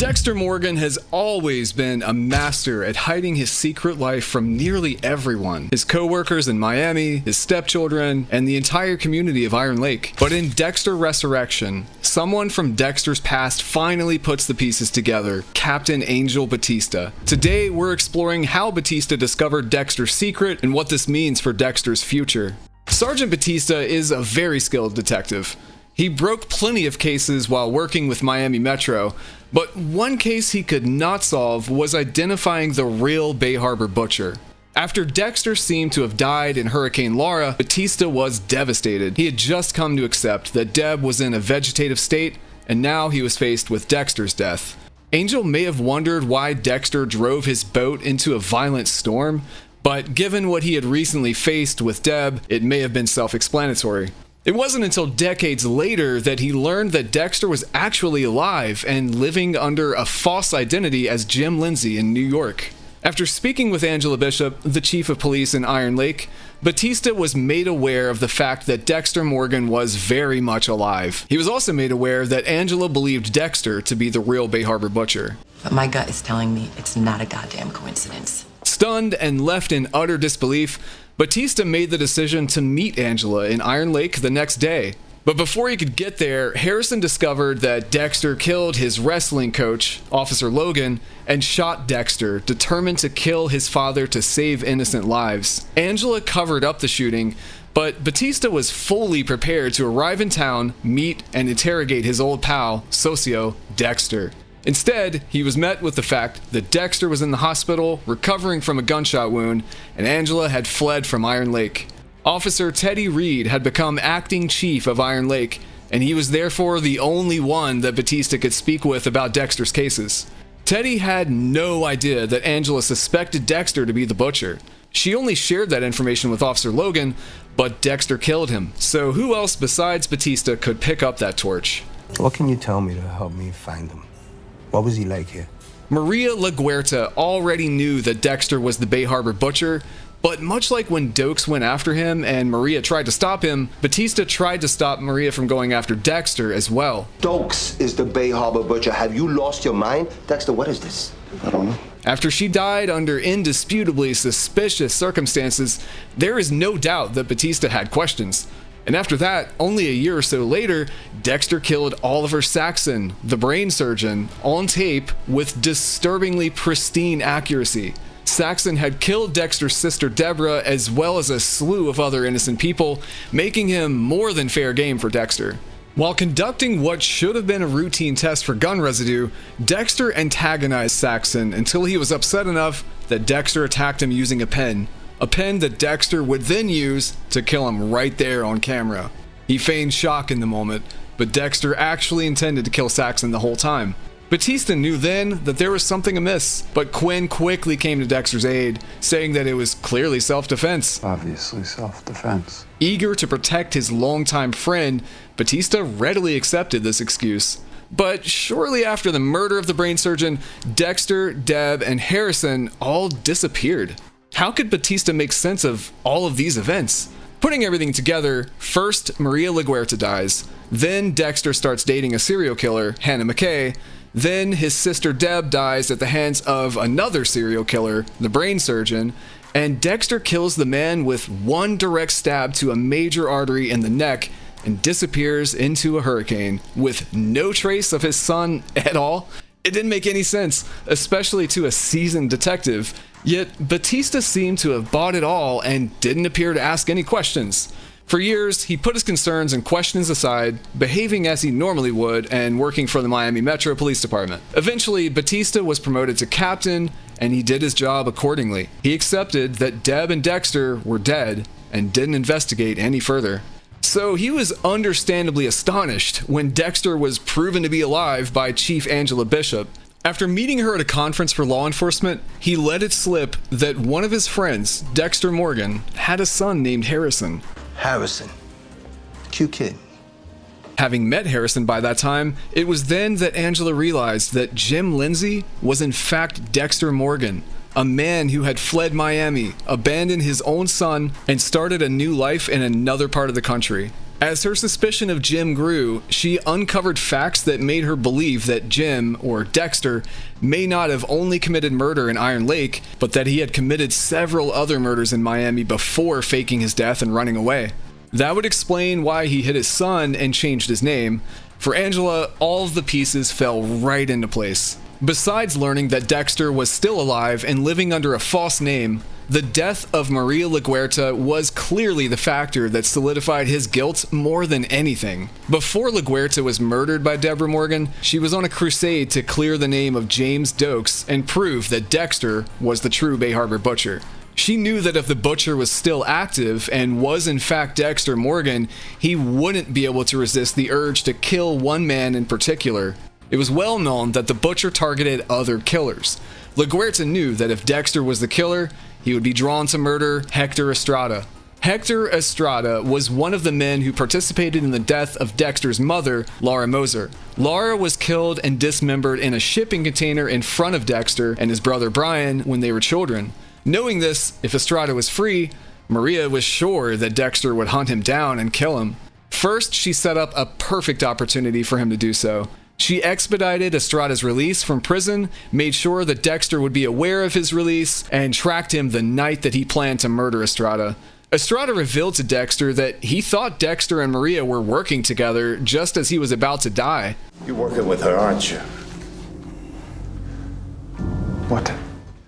Dexter Morgan has always been a master at hiding his secret life from nearly everyone. His co-workers in Miami, his stepchildren, and the entire community of Iron Lake. But in Dexter Resurrection, someone from Dexter's past finally puts the pieces together, Captain Angel Batista. Today, we're exploring how Batista discovered Dexter's secret and what this means for Dexter's future. Sergeant Batista is a very skilled detective. He broke plenty of cases while working with Miami Metro, but one case he could not solve was identifying the real Bay Harbour Butcher. After Dexter seemed to have died in Hurricane Laura, Batista was devastated. He had just come to accept that Deb was in a vegetative state, and now he was faced with Dexter's death. Angel may have wondered why Dexter drove his boat into a violent storm, but given what he had recently faced with Deb, it may have been self-explanatory. It wasn't until decades later that he learned that Dexter was actually alive and living under a false identity as Jim Lindsay in New York. After speaking with Angela Bishop, the chief of police in Iron Lake, Batista was made aware of the fact that Dexter Morgan was very much alive. He was also made aware that Angela believed Dexter to be the real Bay Harbour Butcher. But my gut is telling me it's not a goddamn coincidence. Stunned and left in utter disbelief, Batista made the decision to meet Angela in Iron Lake the next day. But before he could get there, Harrison discovered that Dexter killed his wrestling coach, Officer Logan, and shot Dexter, determined to kill his father to save innocent lives. Angela covered up the shooting, but Batista was fully prepared to arrive in town, meet, and interrogate his old pal, Socio, Dexter. Instead, he was met with the fact that Dexter was in the hospital, recovering from a gunshot wound, and Angela had fled from Iron Lake. Officer Teddy Reed had become acting chief of Iron Lake, and he was therefore the only one that Batista could speak with about Dexter's cases. Teddy had no idea that Angela suspected Dexter to be the butcher. She only shared that information with Officer Logan, but Dexter killed him, so who else besides Batista could pick up that torch? What can you tell me to help me find him? What was he like here? Maria LaGuerta already knew that Dexter was the Bay Harbour Butcher, but much like when Dokes went after him and Maria tried to stop him, Batista tried to stop Maria from going after Dexter as well. Dokes is the Bay Harbour Butcher. Have you lost your mind? Dexter, what is this? I don't know. After she died under indisputably suspicious circumstances, there is no doubt that Batista had questions. And after that, only a year or so later, Dexter killed Oliver Saxon, the brain surgeon, on tape with disturbingly pristine accuracy. Saxon had killed Dexter's sister Deborah as well as a slew of other innocent people, making him more than fair game for Dexter. While conducting what should have been a routine test for gun residue, Dexter antagonized Saxon until he was upset enough that Dexter attacked him using a pen. A pen that Dexter would then use to kill him right there on camera. He feigned shock in the moment, but Dexter actually intended to kill Saxon the whole time. Batista knew then that there was something amiss, but Quinn quickly came to Dexter's aid, saying that it was clearly self-defense. Obviously self-defense. Eager to protect his longtime friend, Batista readily accepted this excuse. But shortly after the murder of the brain surgeon, Dexter, Deb, and Harrison all disappeared. How could Batista make sense of all of these events? Putting everything together, first Maria LaGuerta dies, then Dexter starts dating a serial killer, Hannah McKay, then his sister Deb dies at the hands of another serial killer, the brain surgeon, and Dexter kills the man with one direct stab to a major artery in the neck and disappears into a hurricane with no trace of his son at all. It didn't make any sense, especially to a seasoned detective. Yet Batista seemed to have bought it all and didn't appear to ask any questions. For years, he put his concerns and questions aside, behaving as he normally would and working for the Miami Metro Police Department. Eventually, Batista was promoted to captain, and he did his job accordingly. He accepted that Deb and Dexter were dead and didn't investigate any further. So he was understandably astonished when Dexter was proven to be alive by Chief Angela Bishop. After meeting her at a conference for law enforcement, he let it slip that one of his friends, Dexter Morgan, had a son named Harrison. Harrison. Cute kid. Having met Harrison by that time, it was then that Angela realized that Jim Lindsay was in fact Dexter Morgan, a man who had fled Miami, abandoned his own son, and started a new life in another part of the country. As her suspicion of Jim grew, she uncovered facts that made her believe that Jim, or Dexter, may not have only committed murder in Iron Lake, but that he had committed several other murders in Miami before faking his death and running away. That would explain why he hid his son and changed his name. For Angela, all of the pieces fell right into place. Besides learning that Dexter was still alive and living under a false name, the death of Maria LaGuerta was clearly the factor that solidified his guilt more than anything. Before LaGuerta was murdered by Deborah Morgan, she was on a crusade to clear the name of James Dokes and prove that Dexter was the true Bay Harbour Butcher. She knew that if the Butcher was still active and was in fact Dexter Morgan, he wouldn't be able to resist the urge to kill one man in particular. It was well known that the Butcher targeted other killers. LaGuerta knew that if Dexter was the killer, he would be drawn to murder Hector Estrada. Hector Estrada was one of the men who participated in the death of Dexter's mother, Laura Moser. Laura was killed and dismembered in a shipping container in front of Dexter and his brother Brian when they were children. Knowing this, if Estrada was free, Maria was sure that Dexter would hunt him down and kill him. First, she set up a perfect opportunity for him to do so. She expedited Estrada's release from prison, made sure that Dexter would be aware of his release, and tracked him the night that he planned to murder Estrada. Estrada revealed to Dexter that he thought Dexter and Maria were working together just as he was about to die. You're working with her, aren't you? What?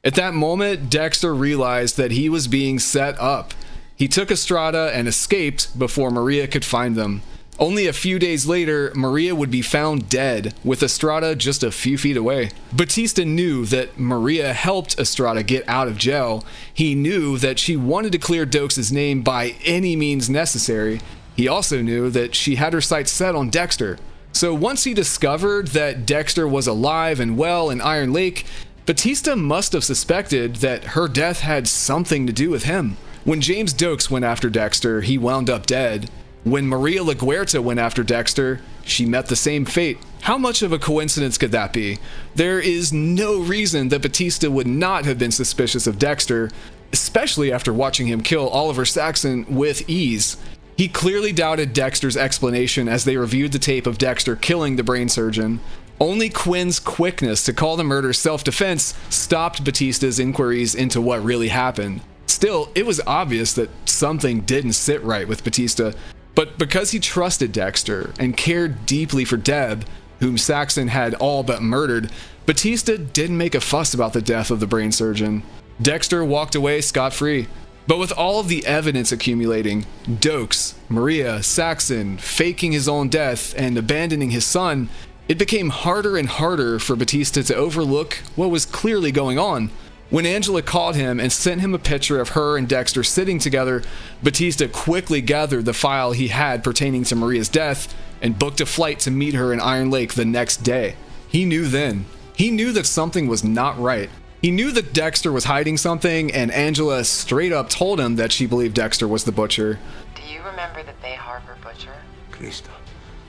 At that moment, Dexter realized that he was being set up. He took Estrada and escaped before Maria could find them. Only a few days later, Maria would be found dead, with Estrada just a few feet away. Batista knew that Maria helped Estrada get out of jail. He knew that she wanted to clear Dokes' name by any means necessary. He also knew that she had her sights set on Dexter. So once he discovered that Dexter was alive and well in Iron Lake, Batista must have suspected that her death had something to do with him. When James Dokes went after Dexter, he wound up dead. When Maria LaGuerta went after Dexter, she met the same fate. How much of a coincidence could that be? There is no reason that Batista would not have been suspicious of Dexter, especially after watching him kill Oliver Saxon with ease. He clearly doubted Dexter's explanation as they reviewed the tape of Dexter killing the brain surgeon. Only Quinn's quickness to call the murder self-defense stopped Batista's inquiries into what really happened. Still, it was obvious that something didn't sit right with Batista. But because he trusted Dexter and cared deeply for Deb, whom Saxon had all but murdered, Batista didn't make a fuss about the death of the brain surgeon. Dexter walked away scot-free. But with all of the evidence accumulating, Dokes, Maria, Saxon, faking his own death and abandoning his son, it became harder and harder for Batista to overlook what was clearly going on. When Angela called him and sent him a picture of her and Dexter sitting together, Batista quickly gathered the file he had pertaining to Maria's death and booked a flight to meet her in Iron Lake the next day. He knew then. He knew that something was not right. He knew that Dexter was hiding something, and Angela straight up told him that she believed Dexter was the butcher. Do you remember the Bay Harbour Butcher? Cristo.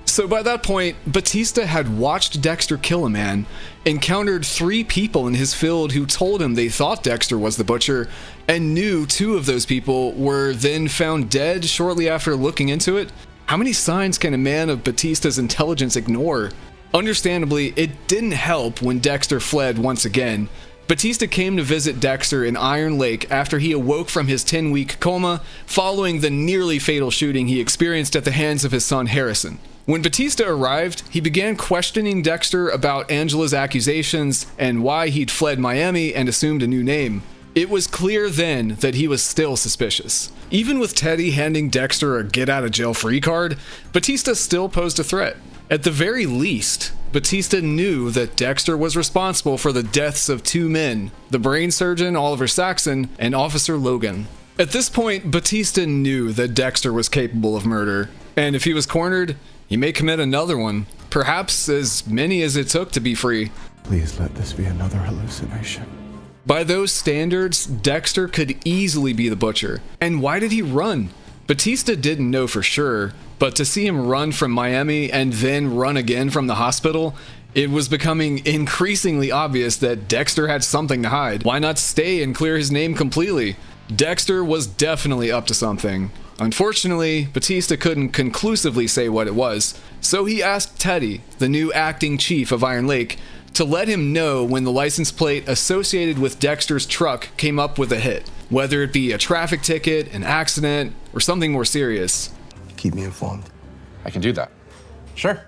So by that point, Batista had watched Dexter kill a man, encountered 3 people in his field who told him they thought Dexter was the butcher, and knew 2 of those people were then found dead shortly after looking into it. How many signs can a man of Batista's intelligence ignore? Understandably, it didn't help when Dexter fled once again. Batista came to visit Dexter in Iron Lake after he awoke from his 10-week coma following the nearly fatal shooting he experienced at the hands of his son Harrison. When Batista arrived, he began questioning Dexter about Angela's accusations and why he'd fled Miami and assumed a new name. It was clear then that he was still suspicious. Even with Teddy handing Dexter a get-out-of-jail-free card, Batista still posed a threat. At the very least, Batista knew that Dexter was responsible for the deaths of 2 men, the brain surgeon Oliver Saxon and Officer Logan. At this point, Batista knew that Dexter was capable of murder, and if he was cornered, he may commit another one, perhaps as many as it took to be free. Please let this be another hallucination. By those standards, Dexter could easily be the butcher. And why did he run? Batista didn't know for sure, but to see him run from Miami and then run again from the hospital, it was becoming increasingly obvious that Dexter had something to hide. Why not stay and clear his name completely? Dexter was definitely up to something. Unfortunately, Batista couldn't conclusively say what it was, so he asked Teddy, the new acting chief of Iron Lake, to let him know when the license plate associated with Dexter's truck came up with a hit, whether it be a traffic ticket, an accident, or something more serious. Keep me informed. I can do that. Sure.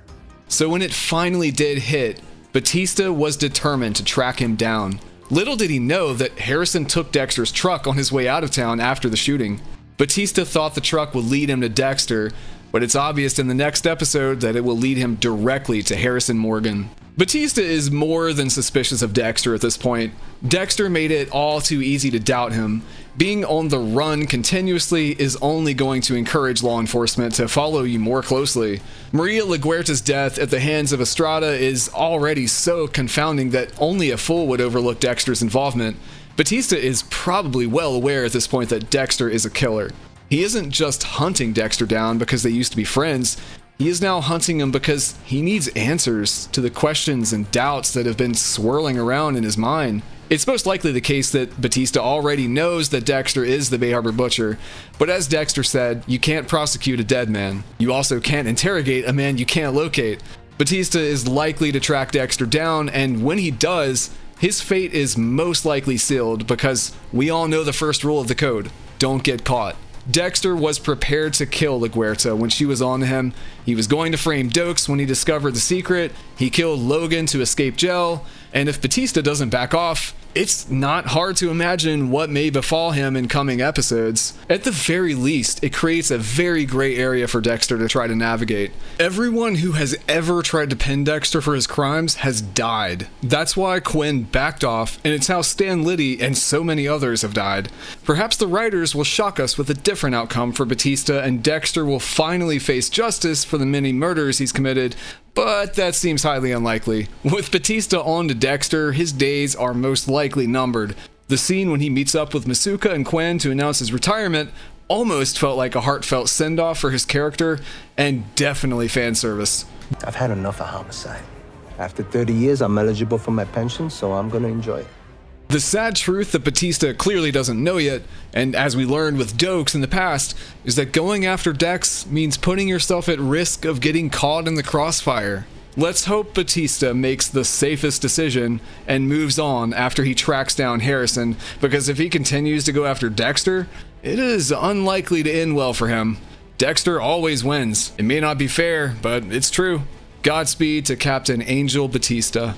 So when it finally did hit, Batista was determined to track him down. Little did he know that Harrison took Dexter's truck on his way out of town after the shooting. Batista thought the truck would lead him to Dexter, but it's obvious in the next episode that it will lead him directly to Harrison Morgan. Batista is more than suspicious of Dexter at this point. Dexter made it all too easy to doubt him. Being on the run continuously is only going to encourage law enforcement to follow you more closely. Maria LaGuerta's death at the hands of Estrada is already so confounding that only a fool would overlook Dexter's involvement. Batista is probably well aware at this point that Dexter is a killer. He isn't just hunting Dexter down because they used to be friends. He is now hunting him because he needs answers to the questions and doubts that have been swirling around in his mind. It's most likely the case that Batista already knows that Dexter is the Bay Harbour Butcher, but as Dexter said, you can't prosecute a dead man. You also can't interrogate a man you can't locate. Batista is likely to track Dexter down, and when he does, his fate is most likely sealed because we all know the first rule of the code: don't get caught. Dexter was prepared to kill LaGuerta when she was on him. He was going to frame Dokes when he discovered the secret. He killed Logan to escape jail. And if Batista doesn't back off, it's not hard to imagine what may befall him in coming episodes. At the very least, it creates a very gray area for Dexter to try to navigate. Everyone who has ever tried to pin Dexter for his crimes has died. That's why Quinn backed off, and it's how Stan Liddy and so many others have died. Perhaps the writers will shock us with a different outcome for Batista, and Dexter will finally face justice for the many murders he's committed, but that seems highly unlikely. With Batista on to Dexter, his days are most likely numbered. The scene when he meets up with Masuka and Quinn to announce his retirement almost felt like a heartfelt send-off for his character, and definitely fan service. I've had enough of homicide. After 30 years, I'm eligible for my pension, so I'm gonna enjoy it. The sad truth that Batista clearly doesn't know yet, and as we learned with Dokes in the past, is that going after Dex means putting yourself at risk of getting caught in the crossfire. Let's hope Batista makes the safest decision and moves on after he tracks down Harrison, because if he continues to go after Dexter, it is unlikely to end well for him. Dexter always wins. It may not be fair, but it's true. Godspeed to Captain Angel Batista.